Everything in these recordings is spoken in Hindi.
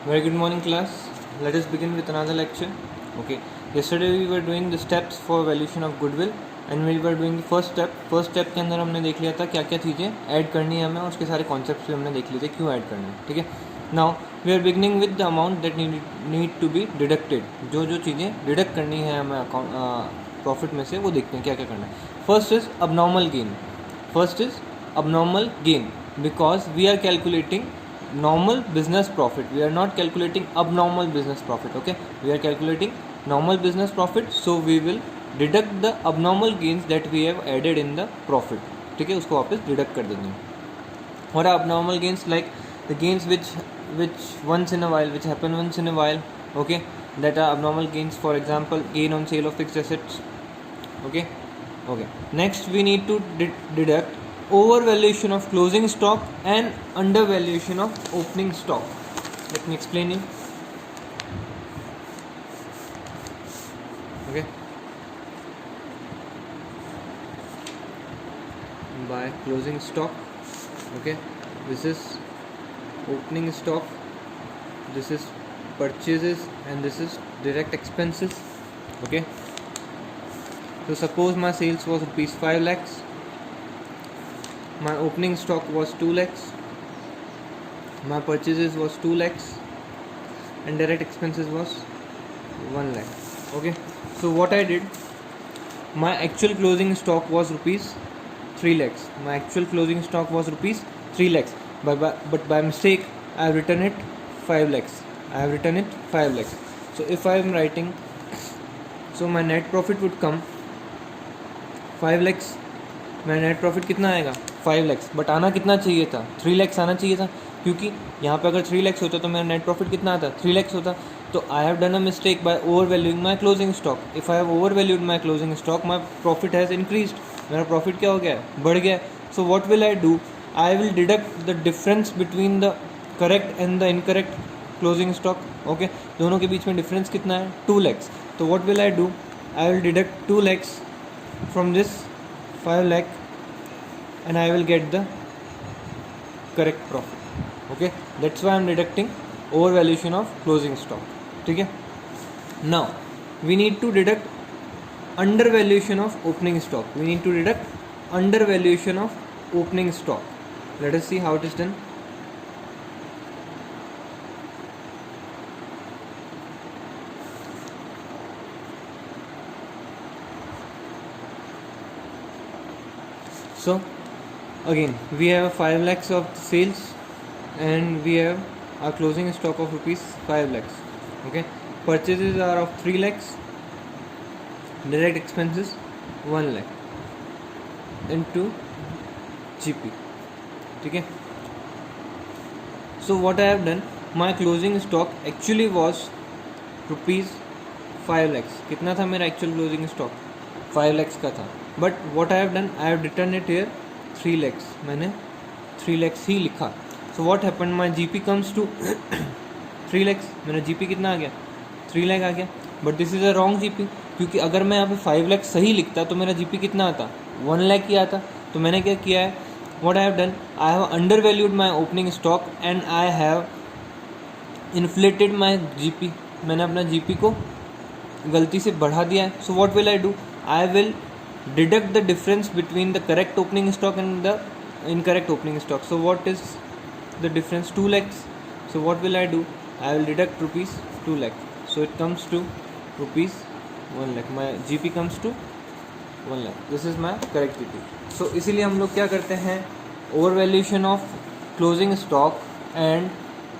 Very good morning, class. Let us begin with another lecture. Okay. Yesterday we were doing the steps for valuation of goodwill and we were doing the first step. First step के अंदर हमने देख लिया था क्या क्या चीज़ें ऐड करनी है हमें और उसके सारे कॉन्सेप्ट्स भी हमने देख लिए थे क्यों ऐड करना है. ठीक है. Now we are beginning with the amount that need to be deducted. जो जो चीज़ें डिडक्ट करनी है हमें अकाउंट प्रॉफिट में से वो देखते हैं क्या क्या करना है. First is abnormal gain. First is abnormal gain because we are calculating normal business profit. We are not calculating abnormal business profit. Okay, we are calculating normal business profit, so we will deduct the abnormal gains that we have added in the profit. ठीक है, उसको वापस डिडक्ट कर देंगे. What are abnormal gains? Like the gains which once in a while, which happen once in a while. Okay, that are abnormal gains. For example, gain on sale of fixed assets. Okay. Next we need to deduct overvaluation of closing stock and undervaluation of opening stock. Let me explain you. Okay. By closing stock. Okay. This is opening stock. This is purchases and this is direct expenses. Okay. So suppose my sales was rupees 5 lakhs. My opening stock was 2 lakhs. My purchases was 2 lakhs. And direct expenses was 1 lakh. Okay. So what I did, my actual closing stock was rupees 3 lakhs. My actual closing stock was rupees 3 lakhs. But by mistake, I have written it 5 lakhs. I have written it 5 lakhs. So if I am writing, so my net profit would come 5 lakhs. मेरा नेट प्रॉफिट कितना आएगा 5 lakhs. बट आना कितना चाहिए था 3 lakhs आना चाहिए था, क्योंकि यहाँ पे अगर 3 lakhs होता तो मेरा नेट प्रॉफिट कितना आता 3 lakhs होता. तो आई have done a mistake by over valuing my closing stock. If I have over valued my closing stock, my profit has increased. मेरा प्रॉफिट क्या हो गया है, बढ़ गया. सो what will I do, I will deduct the difference between the correct and the incorrect closing stock. Okay, दोनों के बीच में डिफरेंस कितना है 2 lakhs. तो what will I do, I will deduct 2 lakhs from this 5 lakh and I will get the correct profit. Okay, that's why I am deducting overvaluation of closing stock. ठीक है. Now we need to deduct undervaluation of opening stock. We need to deduct undervaluation of opening stock. Let us see how it is done. So again we have 5 lakhs of sales and we have our closing stock of rupees 5 lakhs. Okay, purchases are of 3 lakhs, direct expenses 1 lakh into GP. ठीक है. So what I have done, my closing stock actually was rupees 5 lakhs. कितना था मेरा actual closing stock 5 lakhs का था. But what I have done, I have return it here 3 lakhs. मैंने 3 lakhs ही लिखा. So what happen, my GP comes to 3 lakhs. मेरा GP कितना आ गया 3 lakh आ गया. But this is a wrong GP, क्योंकि अगर मैं यहाँ पे 5 lakhs सही लिखता तो मेरा GP कितना आता 1 lakh ही आता. तो मैंने क्या किया है, what I have done, I have under valued my opening stock and I have inflated my GP. मैंने अपना GP को गलती से बढ़ा दिया है. So what will I do, I will deduct the difference between the correct opening stock and the incorrect opening stock. So what is the difference, 2 lakhs. So what will I do, I will deduct rupees 2 lakh. So it comes to rupees 1 lakh. My GP comes to 1 lakh. This is my correct GP. So इसीलिए हम लोग क्या करते हैं, over valuation of closing stock and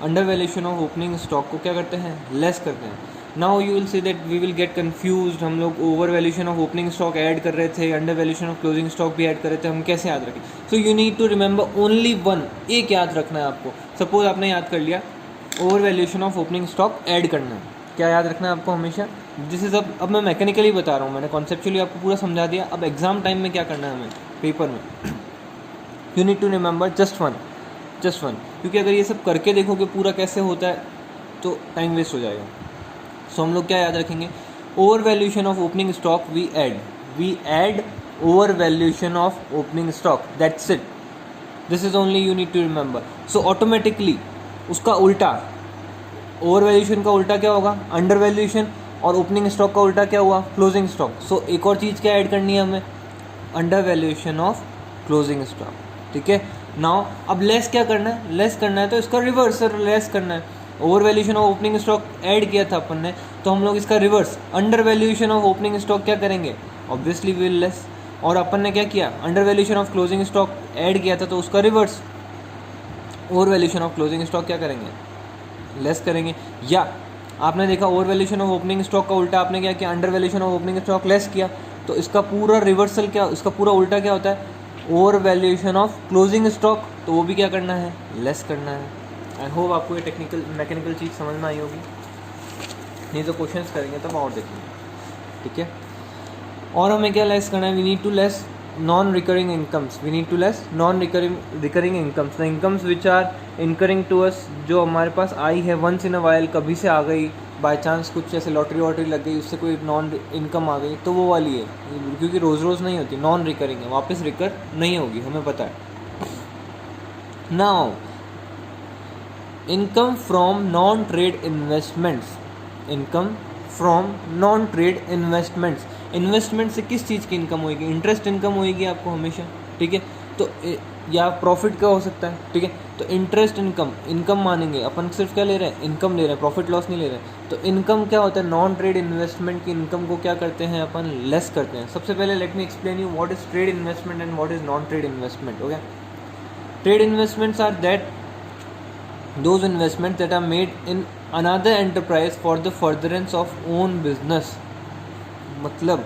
under valuation of opening stock को क्या करते हैं, लेस करते हैं. Now you will see that we will get confused. हम लोग over valuation of opening stock add कर रहे थे, under valuation of closing stock भी ऐड कर रहे थे. हम कैसे याद रखें. So you need to remember only one. एक याद रखना है आपको. सपोज आपने याद कर लिया over valuation of opening stock add करना है. क्या याद रखना है आपको हमेशा, दिस इज़ अब मैं मैकेनिकली बता रहा हूँ, मैंने कॉन्सेप्चुअली आपको पूरा समझा दिया. अब एग्जाम टाइम में क्या करना है हमें पेपर में, you need to remember just one. क्योंकि अगर ये सब करके देखोगे पूरा कैसे होता है तो टाइम वेस्ट हो जाएगा. सो हम लोग क्या याद रखेंगे, over valuation of opening stock we add over valuation of opening stock, that's it. This is only you need to remember. So automatically उसका उल्टा ओवर वैल्यूएशन का उल्टा क्या होगा? अंडर वैल्यूएशन, और ओपनिंग स्टॉक का उल्टा क्या हुआ? Closing stock. सो एक और चीज़ क्या ऐड करनी है हमें? Under valuation of closing stock. ठीक है, नाउ अब लेस क्या करना है? लेस करना है तो इसका रिवर्स लेस करना है। Over valuation of opening stock add किया था अपन ने, तो हम लोग इसका reverse under valuation of opening stock क्या करेंगे? Obviously will less. और अपन ने क्या किया? Under valuation of closing stock add किया था, तो उसका reverse over valuation of closing stock क्या करेंगे? लेस करेंगे। या आपने देखा over valuation of opening stock का उल्टा आपने क्या किया? Under valuation of opening stock less किया, तो इसका पूरा रिवर्सल क्या, इसका पूरा उल्टा क्या होता है? Over valuation of closing stock, तो वो भी क्या करना है? लेस करना है। आई होप आपको ये टेक्निकल मैकेनिकल चीज़ समझ में आई होगी। नहीं तो क्वेश्चंस करेंगे तब और देखेंगे। ठीक है, और हमें क्या लेस करना है? We need to less non recurring incomes. We need to less non recurring incomes, the incomes which are incurring to us, जो हमारे पास आई है वंस इन अ वाइल, कभी से आ गई, बाय चांस कुछ ऐसे लॉटरी वॉटरी लग गई, उससे कोई नॉन इनकम आ गई, तो वो वाली है, क्योंकि रोज़ रोज़ नहीं होती, नॉन रिकरिंग है, वापस रिकर नहीं होगी, हमें पता है। Now income from non trade investments, income from non trade investments, investment से किस चीज़ की इनकम होगी? इंटरेस्ट इनकम होगी आपको हमेशा। ठीक है, तो या प्रॉफिट का हो सकता है। ठीक है, तो इंटरेस्ट इनकम, इनकम मानेंगे अपन, सिर्फ क्या ले रहे हैं? इनकम ले रहे हैं, प्रॉफिट लॉस नहीं ले रहे हैं। तो इनकम क्या होता है? नॉन ट्रेड इन्वेस्टमेंट की इनकम को क्या करते हैं अपन? लेस करते हैं। सबसे पहले let me explain you what is trade investment and what is non trade investment. Okay, trade investments are that those investments that are made in another enterprise for the furtherance of own business। मतलब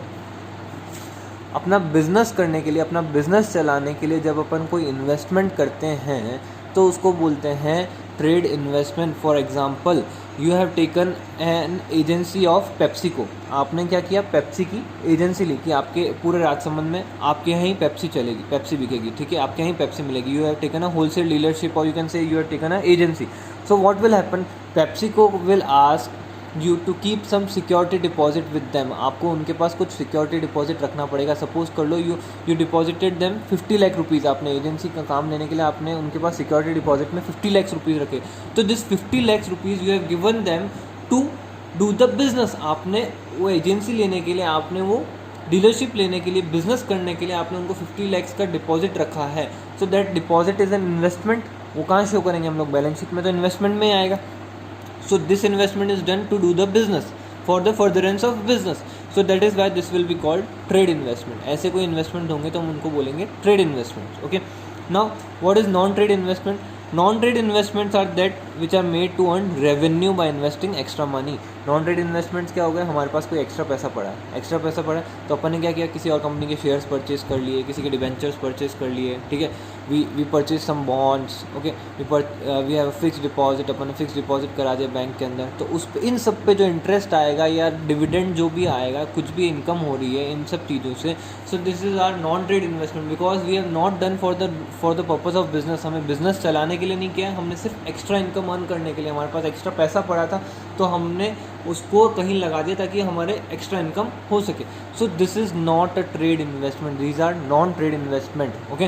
अपना बिजनेस करने के लिए, अपना बिजनेस चलाने के लिए जब अपन कोई इन्वेस्टमेंट करते हैं तो उसको बोलते हैं trade investment. For example, you have taken an agency of PepsiCo, आपने क्या किया? पेप्सी की एजेंसी ली कि आपके पूरे राजसमंद में आपके यहाँ ही पेप्सी चलेगी, पेप्सी बिकेगी। ठीक है, आपके यहाँ ही पेप्सी मिलेगी। You have taken a wholesale dealership, और you can say you have taken a agency. So what will happen? PepsiCo will ask you to keep some security deposit with them, आपको उनके पास कुछ सिक्योरिटी डिपॉजिट रखना पड़ेगा। सपोज कर लो you deposited them 50 lakh rupees, आपने एजेंसी का काम लेने के लिए आपने उनके पास सिक्योरिटी डिपॉजिट में 50 लाख रुपीज़ रखे। तो this 50 lakh rupees you have given them to do the business, आपने वो एजेंसी लेने के लिए, आपने वो डीलरशिप लेने के लिए, बिजनेस करने के लिए आपने उनको 50 लाख का डिपॉजिट रखा है। So that deposit is an investment. वो कहाँ शो करेंगे हम लोग? बैलेंस शीट में, तो इन्वेस्टमेंट में आएगा। So this investment is done to do the business, for the furtherance of business. So that is why this will be called trade investment. ऐसे कोई investment होंगे तो हम उनको बोलेंगे trade investments. Okay. Now what is non-trade investment? Non-trade investments are that which are made to earn revenue by investing extra money. Non-trade investments क्या हो गए? हमारे पास कोई एक्स्ट्रा पैसा पड़ा है, एक्स्ट्रा पैसा पड़ा है तो अपन ने क्या किया? किसी और कंपनी के शेयर्स परचेज कर लिए, किसी के डिबेंचर्स परचेज कर लिए। ठीक है, we purchase some bonds. Okay, we have fix deposit, अपन ने फिक्स डिपॉजिट करा दिया बैंक के अंदर, तो उस इन सब पे जो इंटरेस्ट आएगा या डिविडेंड जो भी आएगा, कुछ भी इनकम हो रही है इन सब चीज़ों से, so this is our non trade investment, because we have not done for the purpose of business. हमें बिजनेस चलाने के लिए नहीं किया, हमने सिर्फ एक्स्ट्रा इनकम अर्न करने के लिए, हमारे पास एक्स्ट्रा पैसा पड़ा था तो हमने उसको कहीं लगा दिया ताकि हमारे एक्स्ट्रा इनकम हो सके। So this is not a trade investment, these are non trade investment. Okay,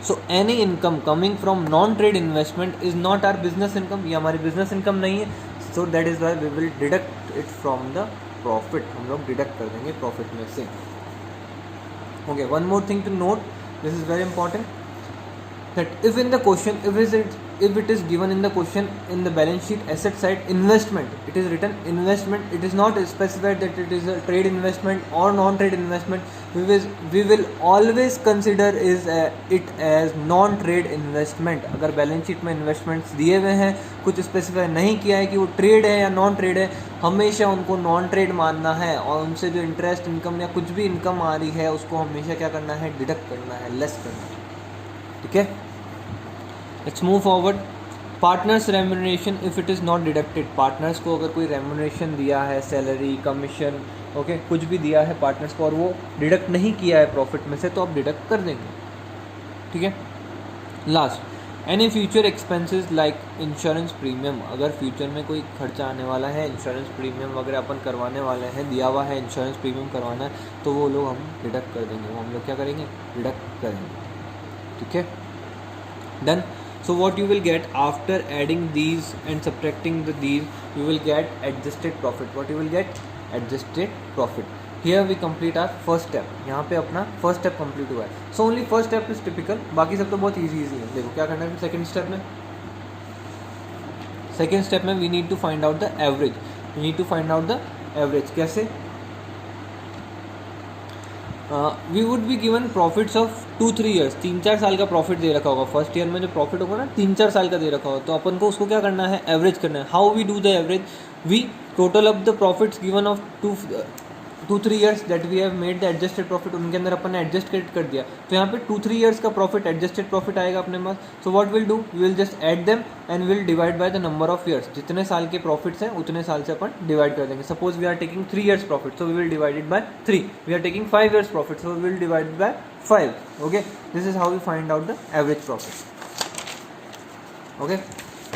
so any income coming from non trade investment is not our business income, ये हमारी बिजनेस इनकम नहीं है। So that is why we will deduct it from the profit, हम लोग डिडक्ट कर देंगे प्रॉफिट में से। Okay, one more thing to note, this is very important, that if in the question, if it is given in the question in the balance sheet asset side investment, it is written investment, it is not specified that it is a trade investment or non trade investment, we will always consider it as non trade investment। अगर बैलेंस शीट में इन्वेस्टमेंट्स दिए हुए हैं, कुछ स्पेसिफाई नहीं किया है कि वो ट्रेड है या नॉन ट्रेड है, हमेशा उनको नॉन ट्रेड मानना है और उनसे जो इंटरेस्ट इनकम या कुछ भी इनकम आ रही है उसको हमेशा क्या करना है? डिडक्ट करना है, लेस करना है। ठीक है, let's move forward. Partners remuneration if it is not deducted, partners को अगर कोई रेम्यूनरेशन दिया है, सैलरी, कमीशन, ओके, कुछ भी दिया है पार्टनर्स को और वो डिडक्ट नहीं किया है प्रॉफिट में से, तो आप डिडक्ट कर देंगे। ठीक है, last, any future expenses like insurance premium, अगर फ्यूचर में कोई खर्चा आने वाला है, इंश्योरेंस प्रीमियम वगैरह अपन करवाने वाले हैं, दिया हुआ है इंश्योरेंस प्रीमियम करवाना है, तो वो लोग हम डिडक्ट कर देंगे, वो हम लोग क्या करेंगे? डिडक्ट करेंगे। ठीक है, done. So what you will get after adding these and subtracting these, you will get adjusted profit. What you will get? Adjusted profit. Here we complete our first step. यहाँ पे अपना फर्स्ट स्टेप कंप्लीट हुआ है. So only first step is typical, बाकी सब तो बहुत इजी है. देखो क्या करना है सेकंड स्टेप में. सेकंड स्टेप में we need to find out the average. We need to find out the average. कैसे? We would be given profits of 2-3 years. 3-4 साल का प्रॉफिट दे रखा होगा. फर्स्ट ईयर में जो प्रॉफिट होगा ना 3-4 साल का दे रखा होगा, तो अपन को उसको क्या करना है? एवरेज करना है. How we do the average? We total up the profits given of 2-3 years that we have made the adjusted profit. उनके अंदर अपन ने एडजस्ट कर दिया, तो यहाँ पे 2-3 ईयर्स का प्रॉफिट एडजस्टेड प्रॉफिट आएगा अपने पास. So what will do? We will just add them and will divide by the number of years. जितने साल के प्रॉफिट्स हैं उतने साल से अपन डिवाइड कर देंगे. Suppose we are taking 3 years profit, so we will divide it by 3. We are taking 5 years profit, so we will divide it by 5. Okay, this is how we find out the average profit. Okay,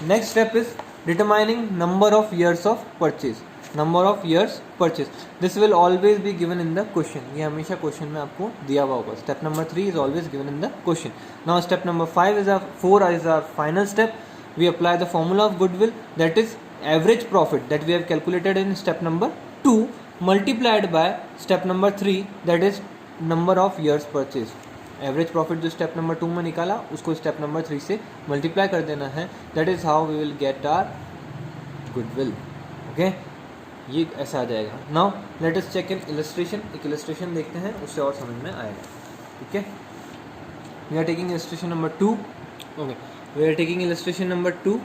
next step is determining number of years of purchase. Number of years purchase, this will always be given in the question. ये हमेशा क्वेश्चन में आपको दिया हुआ होगा. Step number 3 is always given in the question. Now step number 4 is our final step. We apply the formula of goodwill, that is average profit that we have calculated in step number 2 multiplied by step number 3 that is number of years purchase. Average profit जो स्टेप नंबर 2 में निकाला उसको स्टेप नंबर 3 से मल्टीप्लाई कर देना है. That is how we will get our goodwill. Okay, ये ऐसा आ जाएगा. Now let us check in illustration. एक इलस्ट्रेशन देखते हैं, उससे और समझ में आएगा. ठीक है, we are taking illustration number 2. Okay, we are taking illustration number 2.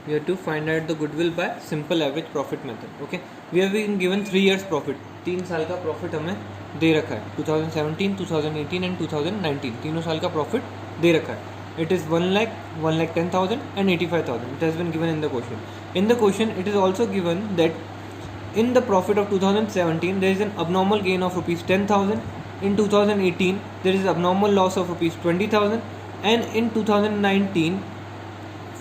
We have to find out the goodwill by simple average profit method. Okay, we have been given 3 years profit. 3 साल का प्रॉफिट हमें दे रखा है. 2017, 2018 एंड 2019 तीनों साल का प्रॉफिट दे रखा है. It is 1 lakh, 1,10,000 and 85,000. It has been given in the question. In the question, it is also given that in the profit of 2017 there is an abnormal gain of rupees 10,000. In 2018 there is abnormal loss of rupees 20,000, and in 2019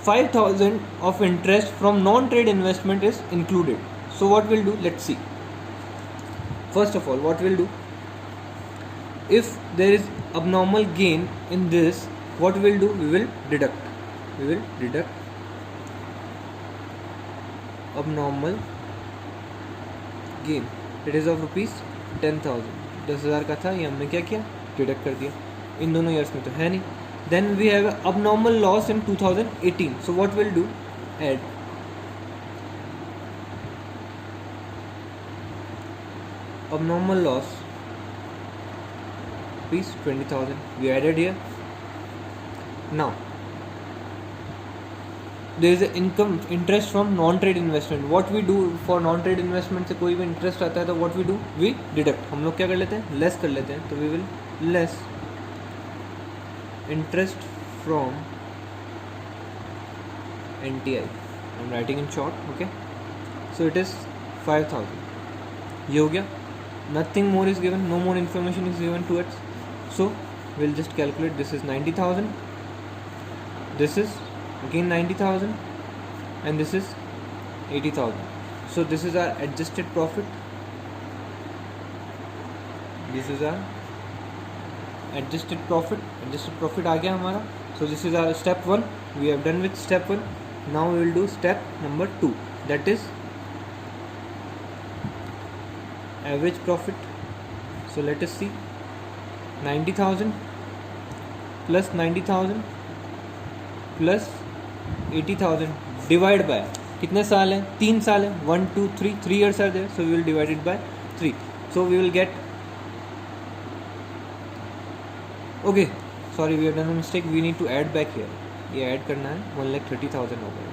5,000 of interest from non-trade investment is included. So what we'll do, let's see. First of all, what we'll do, if there is abnormal gain in this, what we'll do, we will deduct abnormal gain. It is of rupees 10,000. 10,000 का था, ये हमने क्या किया? डिडक्ट कर दिया. इन दोनों ईयर्स में तो है नहीं. Then we have abnormal loss in 2018. So what will do, add abnormal loss rupees 20,000. We added here. Now there is income interest from non-trade investment. What we do for non-trade investment से कोई भी इंटरेस्ट आता है तो what we do, we deduct. हम लोग क्या कर लेते हैं? लेस कर लेते हैं. तो we will less interest from NTI. I'm writing in short. Okay, so it is 5,000. ये हो गया. Nothing more is given. No more information is given to it. So we'll just calculate. This is 90,000. This is again 90,000, and this is 80,000. So this is our adjusted profit. This is our adjusted profit. Adjusted profit आ गया हमारा. So this is our step 1. We have done with step 1. Now we will do step number 2. That is average profit. So let us see. 90,000 plus 90,000 plus 80,000 divide by कितने साल हैं? 3 साल हैं. 1, 2, 3 3 years are there. So we will divide it by 3. So we will get, okay, sorry, we have done a mistake. We need to add back here. ये ऐड करना है. 1,30,000 हो गया,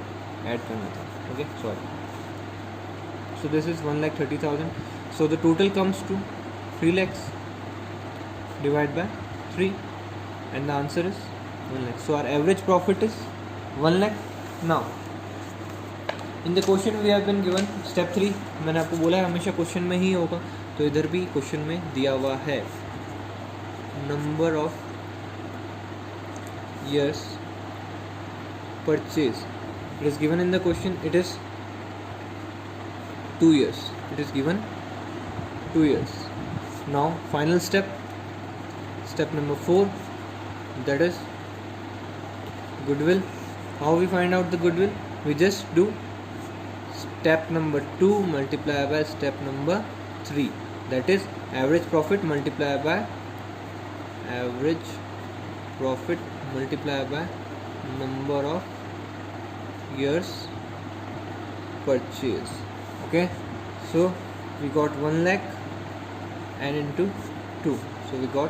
ऐड करना था. Okay, sorry. So this is 1,30,000. So the total comes to 3 lakhs. Divide by 3, and the answer is 1 lakh. So our average profit is 1 lakh. Now in the question we have been given step 3. मैंने आपको बोला है हमेशा क्वेश्चन में ही होगा, तो इधर भी क्वेश्चन में दिया हुआ है number of years purchase. It is given in the question. It is 2 years. It is given 2 years. Now final step, step number 4, that is goodwill. How we find out the goodwill? We just do step number 2 multiply by step number 3, that is average profit multiply by average profit multiply by number of years purchase. Okay, so we got 1 lakh and into 2, so we got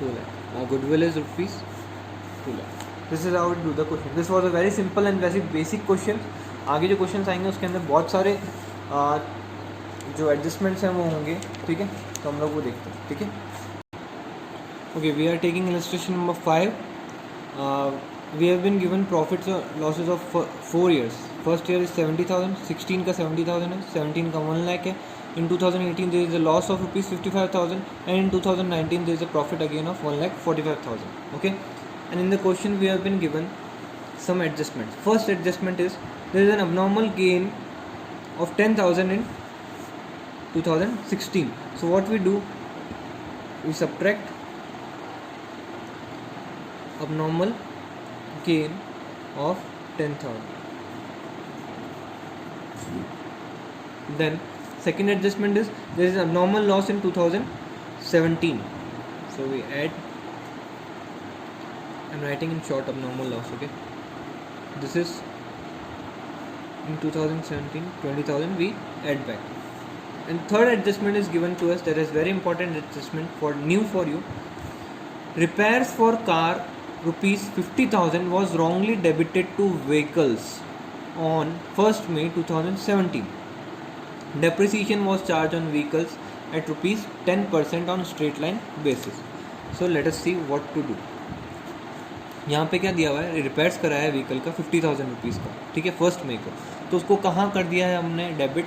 2 lakh. Our goodwill is rupees 2 lakh. This is how we do the question. This was a very simple and very basic question. आगे जो क्वेश्चंस आएंगे उसके अंदर बहुत सारे जो एडजस्टमेंट्स हैं वो होंगे, ठीक है, तो हम लोग वो देखते हैं, ठीक है. Okay, we are taking illustration number 5. We have been given profits और losses of 4 years. First year is 70,000, 16 का 70,000 है, 17 का 1 lakh है. In 2018 there is a loss of rupees 55,000 and in 2019 there is a profit again of 1,45,000. Okay, and in the question we have been given some adjustments. First adjustment is there is an abnormal gain of 10,000 in 2016. So what we do, we subtract abnormal gain of 10,000. Then second adjustment is there is a abnormal loss in 2017. So we add, I'm writing in short abnormal loss. Okay, this is in 2017 20,000 we add back. And third adjustment is given to us, that is very important adjustment for new for you. Repairs for car rupees 50,000 was wrongly debited to vehicles on 1st May 2017. Depreciation was charged on vehicles at rupees 10% on straight line basis. So let us see what to do. यहाँ पे क्या दिया हुआ है, रिपेयर्स कराया है व्हीकल का 50,000 रुपीज़ का, ठीक है, 1st May को. तो उसको कहाँ कर दिया है हमने, डेबिट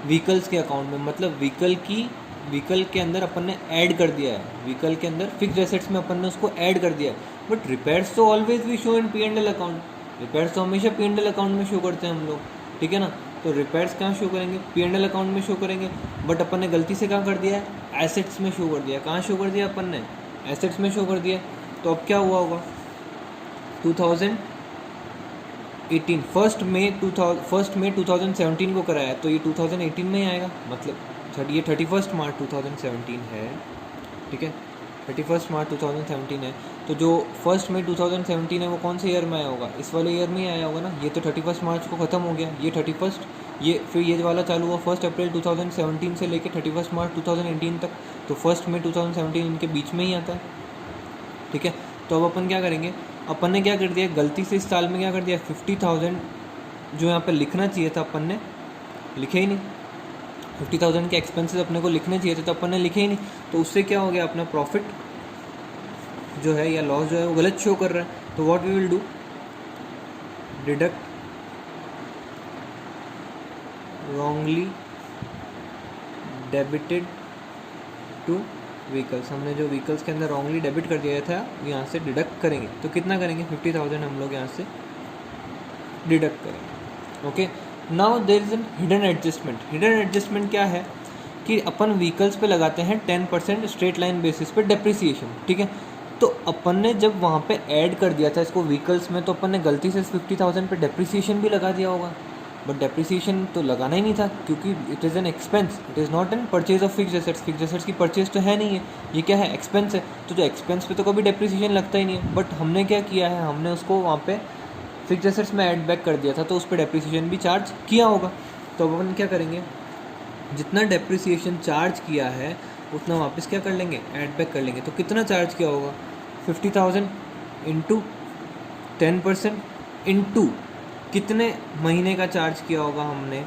व्हीकल्स के अकाउंट में, मतलब व्हीकल के अंदर अपन ने ऐड कर दिया है, व्हीकल के अंदर फिक्स्ड एसेट्स में अपन ने उसको ऐड कर दिया है. बट रिपेयर्स तो always we show in P&L account, repairs तो हमेशा P&L अकाउंट में शो करते हैं हम लोग, ठीक है ना. तो रिपेयर्स कहाँ शो करेंगे, P&L अकाउंट में शो करेंगे. बट अपन ने गलती से कहाँ कर दिया है, एसेट्स में शो कर दिया. कहाँ शो कर दिया अपन ने, एसेट्स में शो कर दिया. तो अब क्या हुआ होगा, 2018 1st May 2017 को कराया तो ये 2018 में ही आएगा, मतलब ये 31 मार्च 2017 है, ठीक है, 31 मार्च 2017 है. तो जो 1st May 2017 है वो कौन से ईयर में आया होगा, इस वाले ईयर में ही आया होगा ना. ये तो 31 मार्च को ख़त्म हो गया, ये 31, ये फिर ये वाला चालू हुआ 1 अप्रैल 2017 से लेके 31 मार्च 2018 तक. तो 1st May 2017 इनके बीच में ही आता है, ठीक है. तो अब अपन क्या करेंगे, अपन ने क्या कर दिया, गलती से इस साल में क्या कर दिया, 50,000 जो यहाँ पे लिखना चाहिए था अपन ने लिखे ही नहीं. 50,000 के एक्सपेंसेस अपने को लिखने चाहिए थे तो अपन ने लिखे ही नहीं. तो उससे क्या हो गया, अपना प्रॉफिट जो है या लॉस जो है वो गलत शो कर रहा है. तो what we will do, deduct wrongly debited to vehicles. हमने जो व्हीकल्स के अंदर रॉन्गली डेबिट कर दिया था यहाँ से डिडक्ट करेंगे. तो कितना करेंगे, 50,000 हम लोग यहाँ से डिडक्ट करेंगे. Okay, now there is an hidden adjustment. Hidden adjustment क्या है कि अपन व्हीकल्स पे लगाते हैं 10% स्ट्रेट लाइन बेसिस पे डेप्रिसिएशन, ठीक है. तो अपन ने जब वहाँ पे ऐड कर दिया था इसको व्हीकल्स में, तो अपन ने गलती से 50,000 पे डेप्रिसिएशन भी लगा दिया होगा. बट डेप्रिसिएशन तो लगाना ही नहीं था क्योंकि it is an expense, it is not an purchase of fixed assets. Fixed assets की परचेज तो है नहीं है, ये क्या है, एक्सपेंस है. तो जो एक्सपेंस पे तो कभी डेप्रिसिएशन लगता ही नहीं है. बट हमने क्या किया है, हमने उसको वहाँ पे फिक्स्ड एसेट्स में ऐड बैक कर दिया था, तो उस पर डेप्रिसिएशन भी चार्ज किया होगा. तो अब अपन क्या करेंगे, जितना डेप्रिसिएशन चार्ज किया है उतना वापस क्या कर लेंगे, ऐड बैक कर लेंगे. तो कितना चार्ज किया होगा, 50,000 इंटू 10% इंटू कितने महीने का चार्ज किया होगा हमने.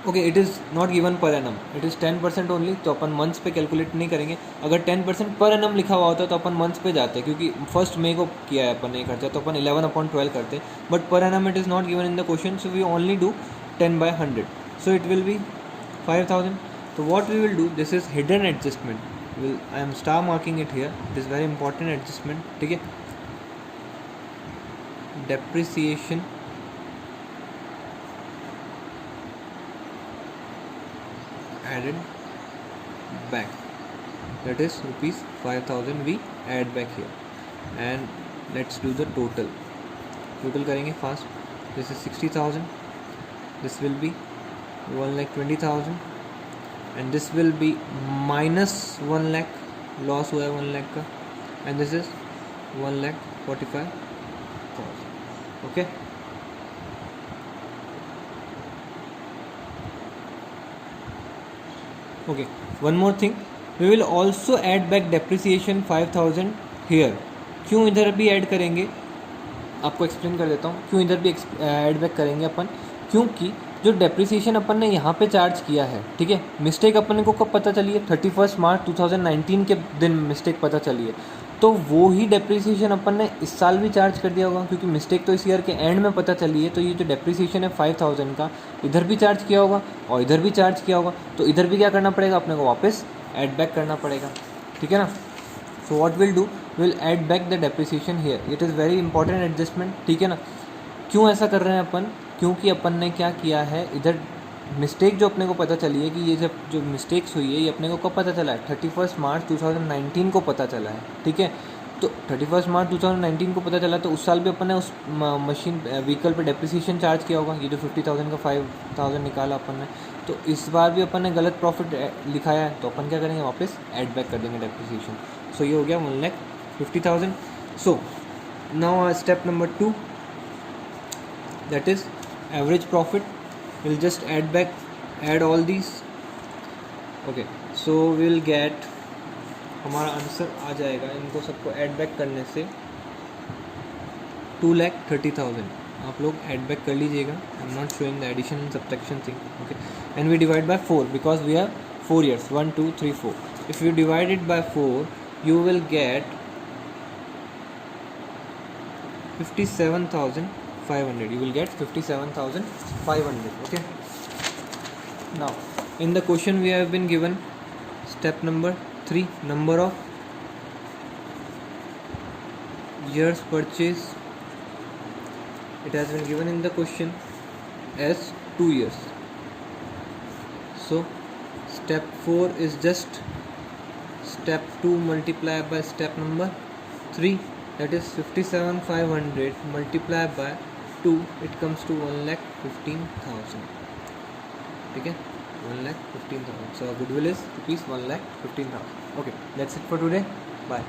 Okay, it is not given पर एनम, इट इज़ 10% ओनली. तो अपन मंथ्स पे कैलकुलेट नहीं करेंगे. अगर 10% पर एनम लिखा हुआ होता तो अपन मंथ्स पे जाते, क्योंकि 1st May को किया है अपन ने खर्चा, तो अपन 11/12 करते. But per annum it is not given in the question, so we only do 10/100. So it will be 5,000. तो what we will do, this is hidden adjustment. I am star marking it here, it is very important adjustment, ठीक है. Depreciation added back, that is rupees 5,000 we add back here. And let's do the total. Total करेंगे fast. This is 60,000, this will be 1,20,000 and this will be minus 1 lakh, loss हुआ है 1 लाख का, and this is 1,45,000. Okay. Okay, one more thing, we will also add back depreciation 5,000 here. क्यों इधर भी ऐड करेंगे, आपको एक्सप्लेन कर देता हूँ क्यों इधर भी ऐड बैक करेंगे अपन. क्योंकि जो डेप्रिसिएशन अपन ने यहाँ पे चार्ज किया है, ठीक है, मिस्टेक अपन को कब पता चली है, 31 मार्च 2019 के दिन मिस्टेक पता चली है. तो वो ही डेप्रिसिएशन अपन ने इस साल भी चार्ज कर दिया होगा, क्योंकि मिस्टेक तो इस ईयर के एंड में पता चली है. तो ये जो डेप्रिसिएशन है 5,000 का, इधर भी चार्ज किया होगा और इधर भी चार्ज किया होगा. तो इधर भी क्या करना पड़ेगा, अपने को वापस ऐड बैक करना पड़ेगा. ठीक है ना. सो what will do, will add back the depreciation here. It is very important adjustment. ठीक है ना. क्यों ऐसा कर रहे हैं अपन, क्योंकि अपन ने क्या किया है, इधर मिस्टेक जो अपने को पता चली है कि ये जब जो मिस्टेक्स हुई है ये अपने को कब पता चला है, 31 मार्च 2019 को पता चला है. ठीक है. तो 31 मार्च 2019 को पता चला, तो उस साल भी अपन ने उस मशीन व्हीकल पे डेप्रिसिएशन चार्ज किया होगा. ये जो 50,000 का 5,000 निकाला अपन ने, तो इस बार भी अपन ने गलत प्रॉफिट लिखाया है, तो अपन क्या करेंगे, वापस ऐड बैक कर देंगे डेप्रिसिएशन. सो ये हो गया 1,50,000. So now step number 2, that is average profit. Will just add all these. Okay. So will get, हमारा आंसर आ जाएगा इनको सबको ऐड बैक करने से 2,30,000. आप लोग ऐड बैक कर लीजिएगा. I am not showing the addition and subtraction thing. Okay. And we divide by 4 because we have 4 years, 1 2 3 4. If you divide it by 4 you will get 57,500. You will get 57,500. Okay. Now in the question we have been given step number 3, number of years purchase. It has been given in the question as 2 years. So step 4 is just step 2 multiplied by step number 3, that is 57,500 multiplied by 2, it comes to 1,15,000. ठीक है, 1,15,000. So goodwill is rupees 1,15,000. Okay, that's it for today. Bye.